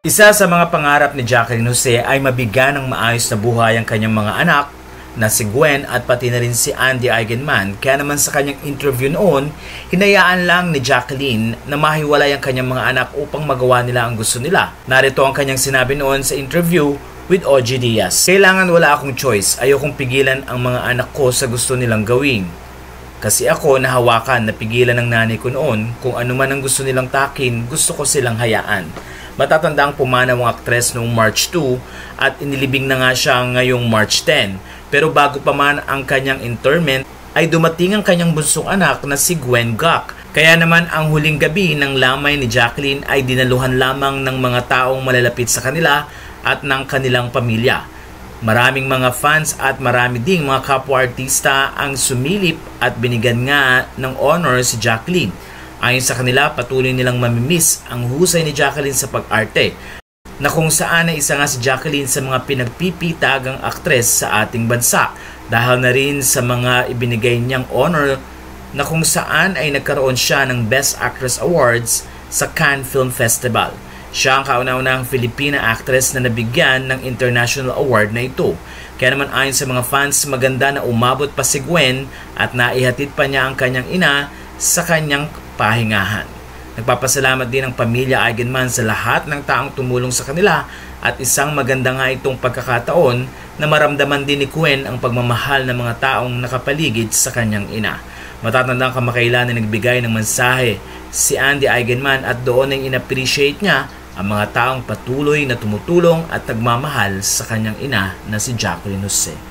Isa sa mga pangarap ni Jacqueline Jose ay mabigyan ng maayos na buhay ang kanyang mga anak na si Gwen at pati na rin si Andy Eigenman. Kaya naman sa kanyang interview noon, hinayaan lang ni Jacqueline na mahiwalay ang kanyang mga anak upang magawa nila ang gusto nila. Narito ang kanyang sinabi noon sa interview with OG Diaz. Kailangan wala akong choice. Ayokong pigilan ang mga anak ko sa gusto nilang gawin. Kasi ako nahawakan na pigilan ng nanay ko noon kung ano man ang gusto nilang takin, gusto ko silang hayaan. Matatandang pumanaw ang aktres noong March 2 at inilibing na nga siya ngayong March 10. Pero bago pa man ang kanyang interment ay dumating ang kanyang bunsong anak na si Gwen Gok. Kaya naman ang huling gabi ng lamay ni Jacqueline ay dinaluhan lamang ng mga taong malalapit sa kanila at ng kanilang pamilya. Maraming mga fans at marami ding mga kapwa-artista ang sumilip at binigyan nga ng honor si Jacqueline. Ayon sa kanila, patuloy nilang mamimiss ang husay ni Jacqueline sa pag-arte, na kung saan ay isa nga si Jacqueline sa mga pinagpipitagang aktres sa ating bansa dahil na rin sa mga ibinigay niyang honor na kung saan ay nagkaroon siya ng Best Actress Awards sa Cannes Film Festival. Siya ang kauna-unahang Filipina actress na nabigyan ng international award na ito. Kaya naman ayon sa mga fans, maganda na umabot pa si Gwen at naihatid pa niya ang kanyang ina sa kanyang pahingahan. Nagpapasalamat din ang pamilya Eigenman sa lahat ng taong tumulong sa kanila at isang maganda nga itong pagkakataon na maramdaman din ni Gwen ang pagmamahal ng mga taong nakapaligid sa kanyang ina. Matatandang kamakailan na nagbigay ng mensahe si Andy Eigenman at doon ay in-appreciate niya ang mga taong patuloy na tumutulong at nagmamahal sa kanyang ina na si Jacqueline Jose.